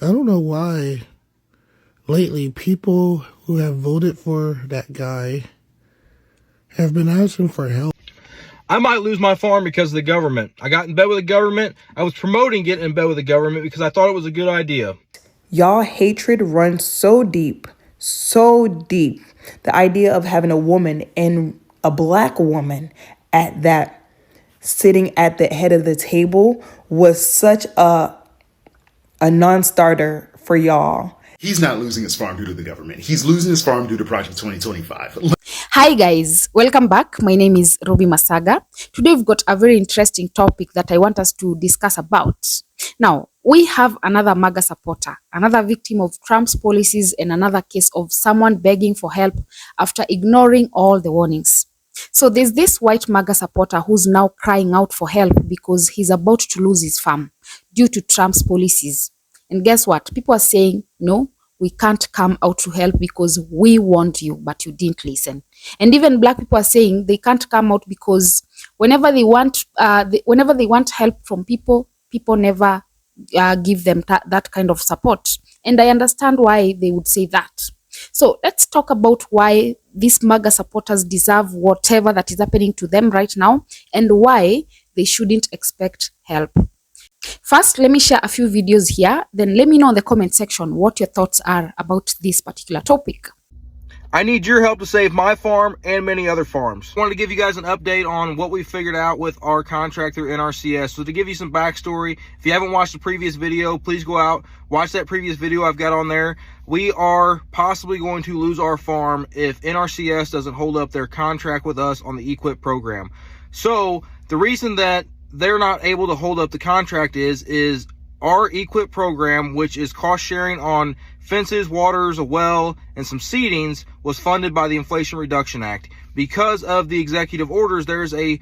I don't know why lately people who have voted for that guy have been asking for help. I might lose my farm because of the government. I got in bed with the government. I was promoting getting in bed with the government because I thought it was a good idea. Y'all hatred runs so deep, so deep. The idea of having a woman, and a black woman at that, sitting at the head of the table was such a non-starter for y'all. He's not losing his farm due to the government. He's losing his farm due to Project 2025. Hi guys, welcome back. My name is Ruby Masaga. Today we've got a very interesting topic that I want us to discuss about. Now, we have another MAGA supporter, another victim of Trump's policies, and another case of someone begging for help after ignoring all the warnings. So there's this white MAGA supporter who's now crying out for help because he's about to lose his farm due to Trump's policies. And guess what? People are saying, no, we can't come out to help because we warned you, but you didn't listen. And even black people are saying they can't come out because whenever they want help from people, people never give them that kind of support. And I understand why they would say that. So let's talk about why these MAGA supporters deserve whatever that is happening to them right now and why they shouldn't expect help. First, let me share a few videos here, then let me know in the comment section what your thoughts are about this particular topic. I need your help to save my farm and many other farms. I wanted to give you guys an update on what we figured out with our contract through NRCS. So to give you some backstory, if you haven't watched the previous video, please go out, watch that previous video I've got on there. We are possibly going to lose our farm if NRCS doesn't hold up their contract with us on the EQIP program. So the reason that they're not able to hold up the contract is our EQIP program, which is cost sharing on fences, waters, a well, and some seedings, was funded by the Inflation Reduction Act. Because of the executive orders, there's a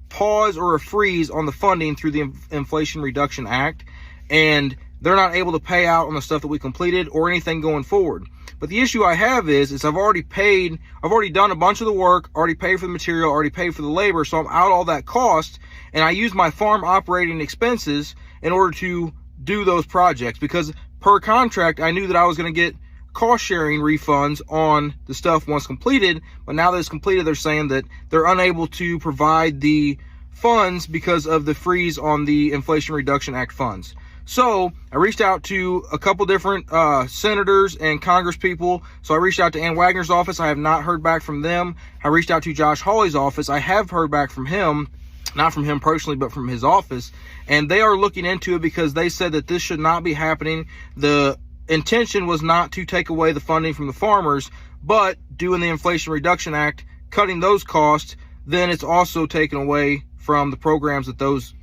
pause or a freeze on the funding through the Inflation Reduction Act, and they're not able to pay out on the stuff that we completed or anything going forward. But the issue I have is I've already done a bunch of the work, already paid for the material, already paid for the labor, so I'm out all that cost, and I use my farm operating expenses in order to do those projects, because per contract, I knew that I was going to get cost sharing refunds on the stuff once completed, but now that it's completed, they're saying that they're unable to provide the funds because of the freeze on the Inflation Reduction Act funds. So I reached out to a couple different senators and Congress people. So I reached out to Ann Wagner's office. I have not heard back from them. I reached out to Josh Hawley's office. I have heard back from him, not from him personally, but from his office. And they are looking into it because they said that this should not be happening. The intention was not to take away the funding from the farmers, but doing the Inflation Reduction Act, cutting those costs, then it's also taken away from the programs that those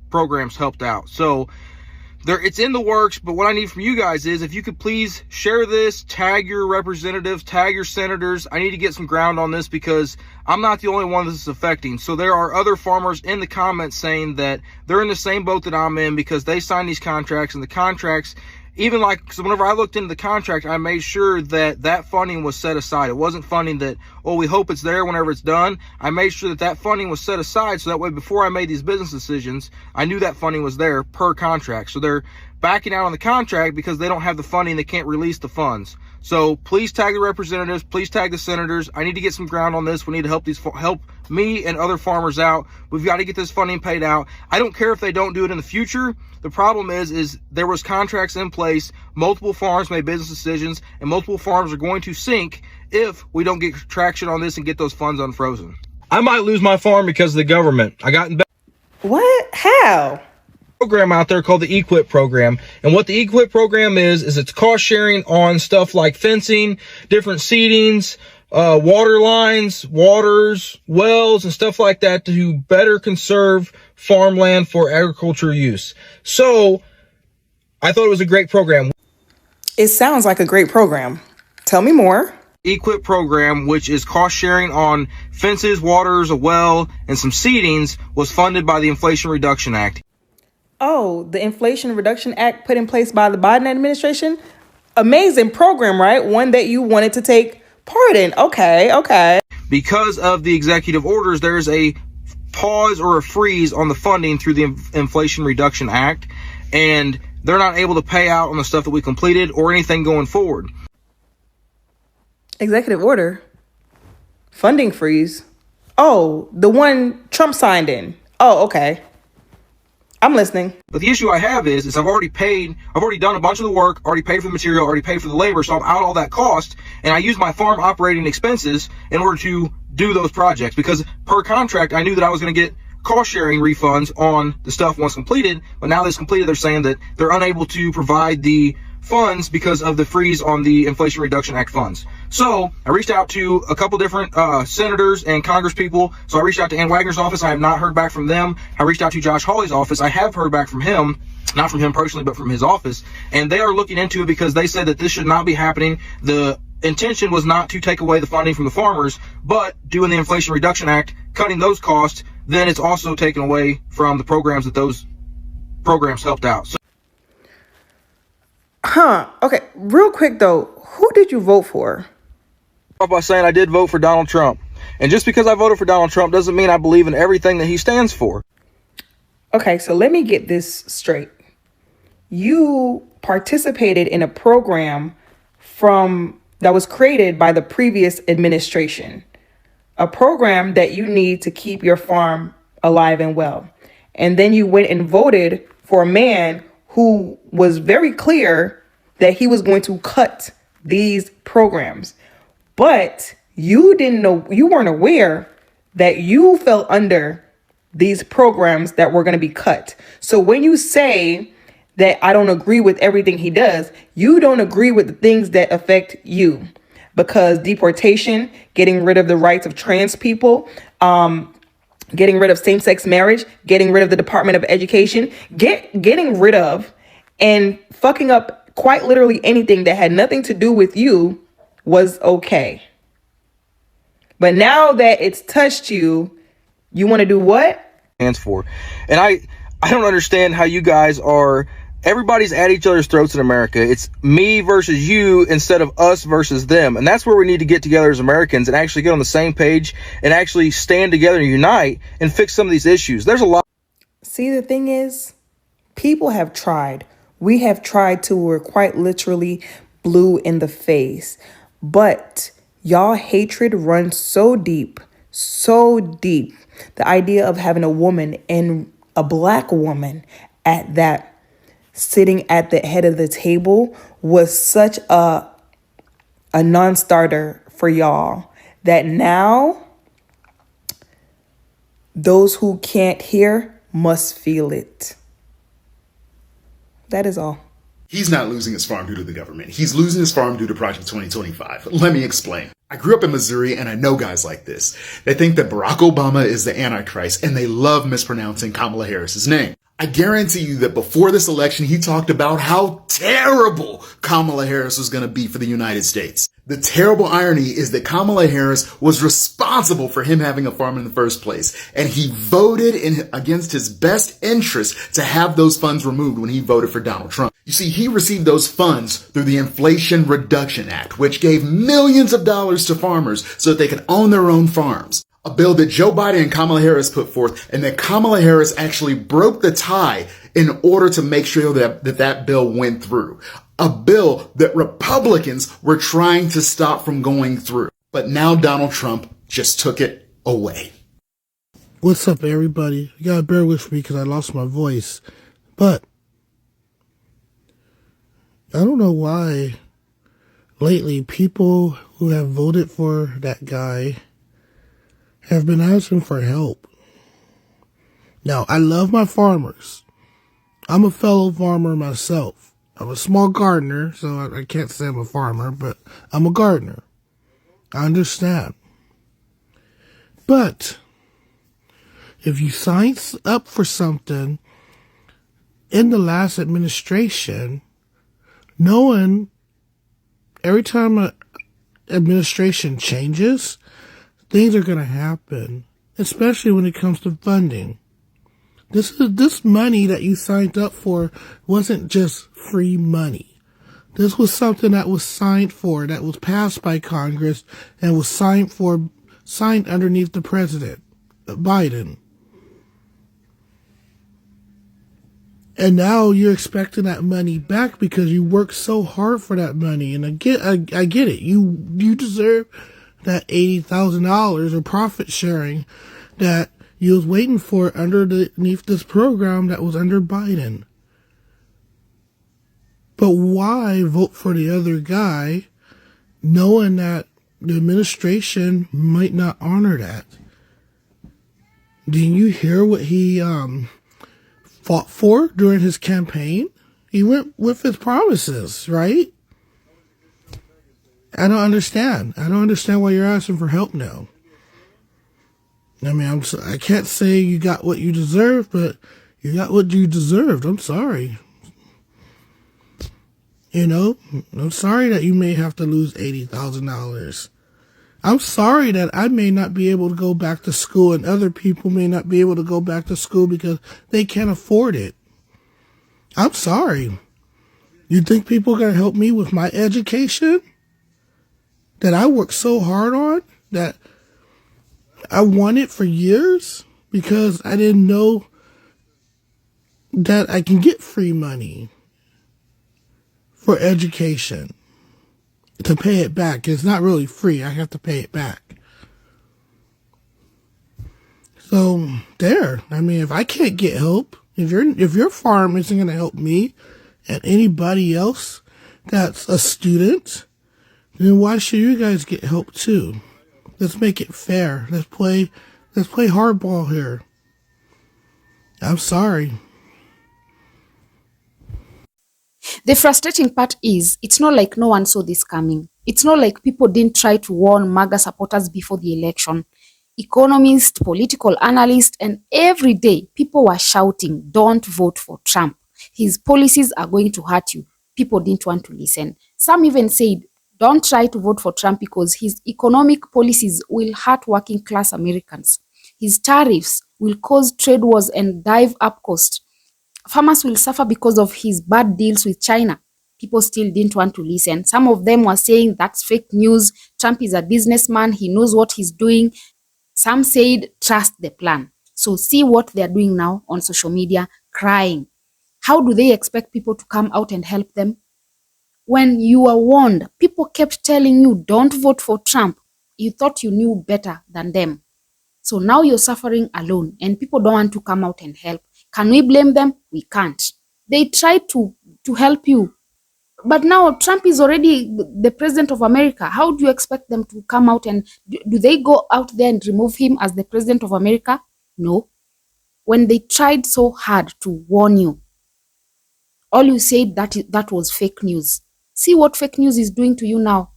programs helped out. So it's in the works, but what I need from you guys is if you could please share this, tag your representatives, tag your senators. I need to get some ground on this because I'm not the only one this is affecting. So there are other farmers in the comments saying that they're in the same boat that I'm in because they signed these contracts, and the contracts, even like, because whenever I looked into the contract, I made sure that that funding was set aside. It wasn't funding that, oh, we hope it's there whenever it's done. I made sure that that funding was set aside so that way before I made these business decisions, I knew that funding was there per contract. So they're backing out on the contract because they don't have the funding. They can't release the funds. So please tag the representatives, please tag the senators. I need to get some ground on this. We need to help me and other farmers out. We've got to get this funding paid out. I don't care if they don't do it in the future. The problem is there was contracts in place. Multiple farms made business decisions, and multiple farms are going to sink if we don't get traction on this and get those funds unfrozen. I might lose my farm because of the government. I got in bed. What? How? Program out there called the EQIP program, and what the EQIP program is it's cost sharing on stuff like fencing, different seedings, water lines, waters, wells, and stuff like that to better conserve farmland for agricultural use. So I thought it was a great program. It sounds like a great program. Tell me more. EQIP program, which is cost sharing on fences, waters, a well, and some seedings, was funded by the Inflation Reduction Act. Oh, the Inflation Reduction Act put in place by the Biden administration? Amazing program, right? One that you wanted to take part in. Okay. Because of the executive orders, there's a pause or a freeze on the funding through the Inflation Reduction Act, and they're not able to pay out on the stuff that we completed or anything going forward. Executive order? Funding freeze? Oh, the one Trump signed in. Oh, okay. I'm listening. But the issue I have is I've already done a bunch of the work, already paid for the material, already paid for the labor, so I'm out all that cost, and I use my farm operating expenses in order to do those projects, because per contract, I knew that I was going to get cost sharing refunds on the stuff once completed, but now that it's completed, they're saying that they're unable to provide the funds because of the freeze on the Inflation Reduction Act funds. So I reached out to a couple different senators and Congress people. So I reached out to Ann Wagner's office. I have not heard back from them. I reached out to Josh Hawley's office. I have heard back from him, not from him personally, but from his office. And they are looking into it because they said that this should not be happening. The intention was not to take away the funding from the farmers, but doing the Inflation Reduction Act, cutting those costs, then it's also taken away from the programs that those programs helped out. So Okay, real quick though, who did you vote for? by saying I did vote for Donald Trump. And just because I voted for Donald Trump doesn't mean I believe in everything that he stands for. Okay, so let me get this straight. You participated in a program that was created by the previous administration, a program that you need to keep your farm alive and well. And then you went and voted for a man who was very clear that he was going to cut these programs. But you didn't know, you weren't aware that you fell under these programs that were going to be cut. So when you say that I don't agree with everything he does, you don't agree with the things that affect you, because deportation, getting rid of the rights of trans people, getting rid of same-sex marriage, getting rid of the Department of Education, getting rid of and fucking up quite literally anything that had nothing to do with you was okay. But now that it's touched you, you want to do what? Stands for. And I don't understand how you guys are, everybody's at each other's throats in America. It's me versus you instead of us versus them. And that's where we need to get together as Americans and actually get on the same page and actually stand together and unite and fix some of these issues. There's a lot. See, the thing is, people have tried. We have tried till we're quite literally blue in the face. But y'all hatred runs so deep, so deep. The idea of having a woman, and a black woman at that, sitting at the head of the table was such a non-starter for y'all that now those who can't hear must feel it. That is all. He's not losing his farm due to the government. He's losing his farm due to Project 2025. Let me explain. I grew up in Missouri and I know guys like this. They think that Barack Obama is the Antichrist and they love mispronouncing Kamala Harris's name. I guarantee you that before this election, he talked about how terrible Kamala Harris was going to be for the United States. The terrible irony is that Kamala Harris was responsible for him having a farm in the first place, and he voted against his best interest to have those funds removed when he voted for Donald Trump. You see, he received those funds through the Inflation Reduction Act, which gave millions of dollars to farmers so that they could own their own farms. A bill that Joe Biden and Kamala Harris put forth, and that Kamala Harris actually broke the tie in order to make sure that bill went through. A bill that Republicans were trying to stop from going through. But now Donald Trump just took it away. What's up, everybody? You gotta bear with me because I lost my voice. But I don't know why lately people who have voted for that guy have been asking for help. Now, I love my farmers. I'm a fellow farmer myself. I'm a small gardener, so I can't say I'm a farmer, but I'm a gardener. I understand. But if you sign up for something in the last administration, knowing every time an administration changes, things are going to happen, especially when it comes to funding. This money that you signed up for wasn't just free money. This was something that was signed for, that was passed by Congress, and was signed underneath the president, Biden. And now you're expecting that money back because you worked so hard for that money. And I get it. You deserve that $80,000 of profit sharing that you was waiting for underneath this program that was under Biden. But why vote for the other guy knowing that the administration might not honor that? Didn't you hear what he fought for during his campaign? He went with his promises, right? I don't understand. I don't understand why you're asking for help now. I mean, I can't say you got what you deserve, but you got what you deserved. I'm sorry. You know, I'm sorry that you may have to lose $80,000. I'm sorry that I may not be able to go back to school and other people may not be able to go back to school because they can't afford it. I'm sorry. You think people are going to help me with my education that I worked so hard on, that I wanted for years because I didn't know that I can get free money for education to pay it back? It's not really free. I have to pay it back. So there. I mean, if I can't get help, if your farm isn't going to help me and anybody else that's a student, then why should you guys get help too? Let's make it fair. Let's play hardball here. I'm sorry. The frustrating part is, it's not like no one saw this coming. It's not like people didn't try to warn MAGA supporters before the election. Economists, political analysts, and every day people were shouting, don't vote for Trump. His policies are going to hurt you. People didn't want to listen. Some even said, don't try to vote for Trump because his economic policies will hurt working class Americans. His tariffs will cause trade wars and drive up cost. Farmers will suffer because of his bad deals with China. People still didn't want to listen. Some of them were saying that's fake news. Trump is a businessman. He knows what he's doing. Some said trust the plan. So see what they're doing now on social media, crying. How do they expect people to come out and help them? When you were warned, people kept telling you, don't vote for Trump. You thought you knew better than them. So now you're suffering alone and people don't want to come out and help. Can we blame them? We can't. They tried to help you. But now Trump is already the president of America. How do you expect them to come out and do they go out there and remove him as the president of America? No. When they tried so hard to warn you, all you said that was fake news. See what fake news is doing to you now.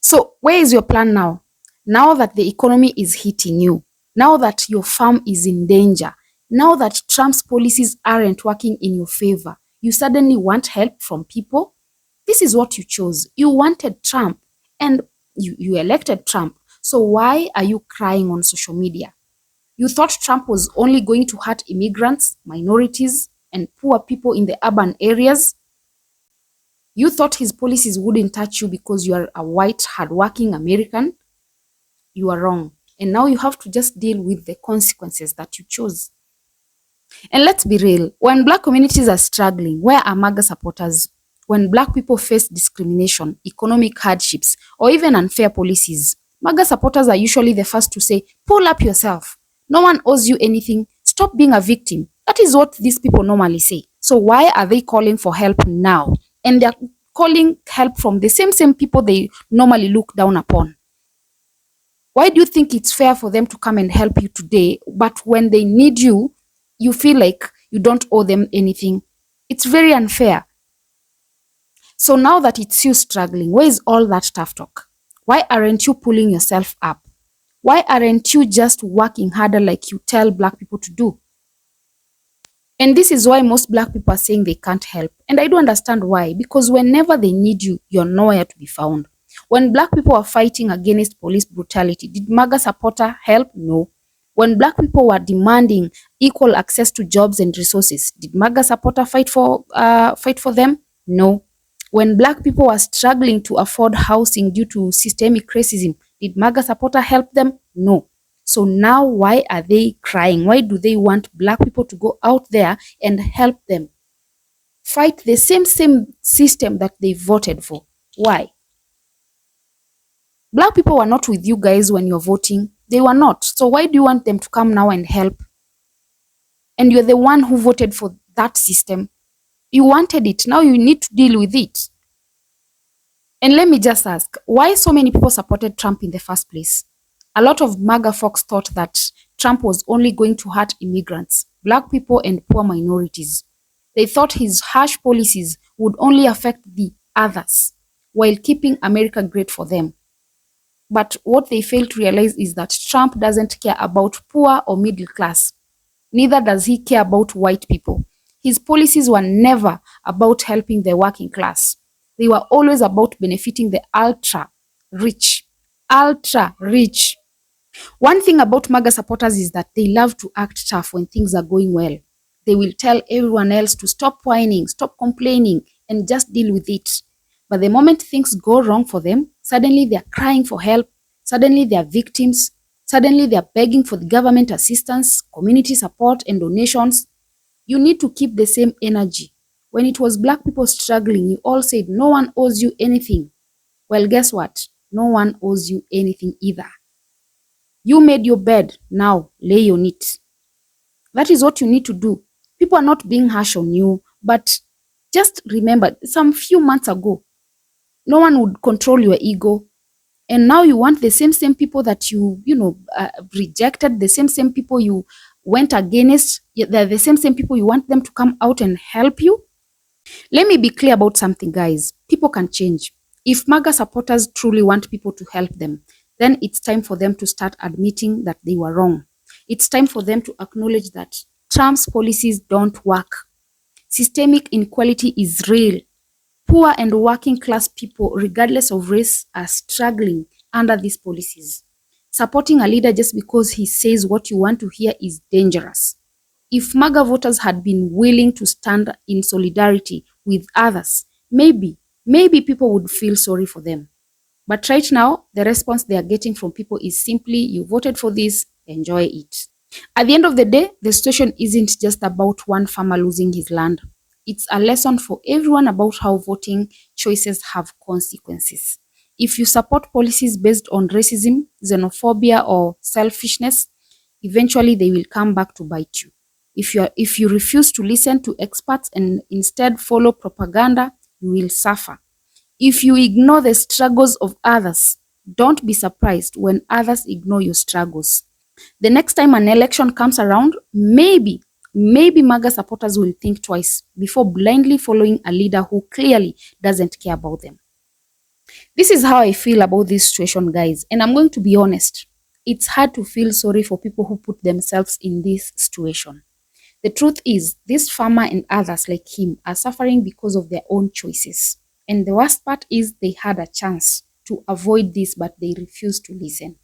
So where is your plan now? Now that the economy is hitting you, now that your farm is in danger, now that Trump's policies aren't working in your favor, you suddenly want help from people? This is what you chose. You wanted Trump and you elected Trump. So why are you crying on social media? You thought Trump was only going to hurt immigrants, minorities, and poor people in the urban areas? You thought his policies wouldn't touch you because you are a white, hardworking American? You are wrong. And now you have to just deal with the consequences that you chose. And let's be real, when black communities are struggling, where are MAGA supporters? When black people face discrimination, economic hardships, or even unfair policies, MAGA supporters are usually the first to say, pull up yourself. No one owes you anything. Stop being a victim. That is what these people normally say. So why are they calling for help now? And they're calling help from the same people they normally look down upon. Why do you think it's fair for them to come and help you today, but when they need you, you feel like you don't owe them anything? It's very unfair. So now that it's you struggling, where is all that tough talk? Why aren't you pulling yourself up? Why aren't you just working harder like you tell black people to do? And this is why most black people are saying they can't help. And I do understand why. Because whenever they need you, you're nowhere to be found. When black people are fighting against police brutality, did MAGA supporter help? No. When black people were demanding equal access to jobs and resources, did MAGA supporter fight for them? No. When black people were struggling to afford housing due to systemic racism, did MAGA supporter help them? No. So now why are they crying? Why do they want black people to go out there and help them fight the same system that they voted for? Why? Black people were not with you guys when you're voting. They were not. So why do you want them to come now and help? And you're the one who voted for that system. You wanted it. Now you need to deal with it. And let me just ask, why so many people supported Trump in the first place? A lot of MAGA folks thought that Trump was only going to hurt immigrants, black people, and poor minorities. They thought his harsh policies would only affect the others while keeping America great for them. But what they fail to realize is that Trump doesn't care about poor or middle class. Neither does he care about white people. His policies were never about helping the working class. They were always about benefiting the ultra rich. Ultra rich. One thing about MAGA supporters is that they love to act tough when things are going well. They will tell everyone else to stop whining, stop complaining, and just deal with it. But the moment things go wrong for them, suddenly they are crying for help, suddenly they are victims, suddenly they are begging for the government assistance, community support, and donations. You need to keep the same energy. When it was black people struggling, you all said no one owes you anything. Well, guess what? No one owes you anything either. You made your bed, now lay on it. That is what you need to do. People are not being harsh on you, but just remember, some few months ago, no one would control your ego. And now you want the same people that you rejected, the same people you went against, they're the same people you want them to come out and help you. Let me be clear about something, guys. People can change. If MAGA supporters truly want people to help them, then it's time for them to start admitting that they were wrong. It's time for them to acknowledge that Trump's policies don't work. Systemic inequality is real. Poor and working class people, regardless of race, are struggling under these policies. Supporting a leader just because he says what you want to hear is dangerous. If MAGA voters had been willing to stand in solidarity with others, maybe people would feel sorry for them. But right now, the response they are getting from people is simply, you voted for this, enjoy it. At the end of the day, the situation isn't just about one farmer losing his land. It's a lesson for everyone about how voting choices have consequences. If you support policies based on racism, xenophobia, or selfishness, eventually they will come back to bite you. If you refuse to listen to experts and instead follow propaganda, you will suffer. If you ignore the struggles of others, don't be surprised when others ignore your struggles. The next time an election comes around, maybe MAGA supporters will think twice before blindly following a leader who clearly doesn't care about them. This is how I feel about this situation, guys. And I'm going to be honest. It's hard to feel sorry for people who put themselves in this situation. The truth is, this farmer and others like him are suffering because of their own choices. And the worst part is they had a chance to avoid this, but they refused to listen.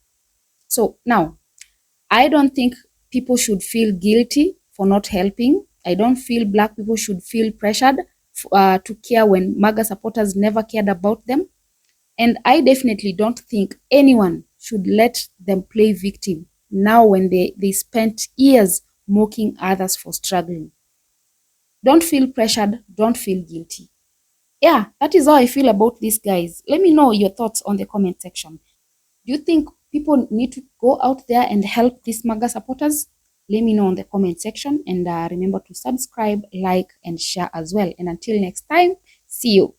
So now, I don't think people should feel guilty for not helping. I don't feel black people should feel pressured to care when MAGA supporters never cared about them. And I definitely don't think anyone should let them play victim now when they spent years mocking others for struggling. Don't feel pressured. Don't feel guilty. Yeah, that is how I feel about these guys. Let me know your thoughts on the comment section. Do you think people need to go out there and help these MAGA supporters? Let me know in the comment section, and remember to subscribe, like, and share as well. And until next time, see you.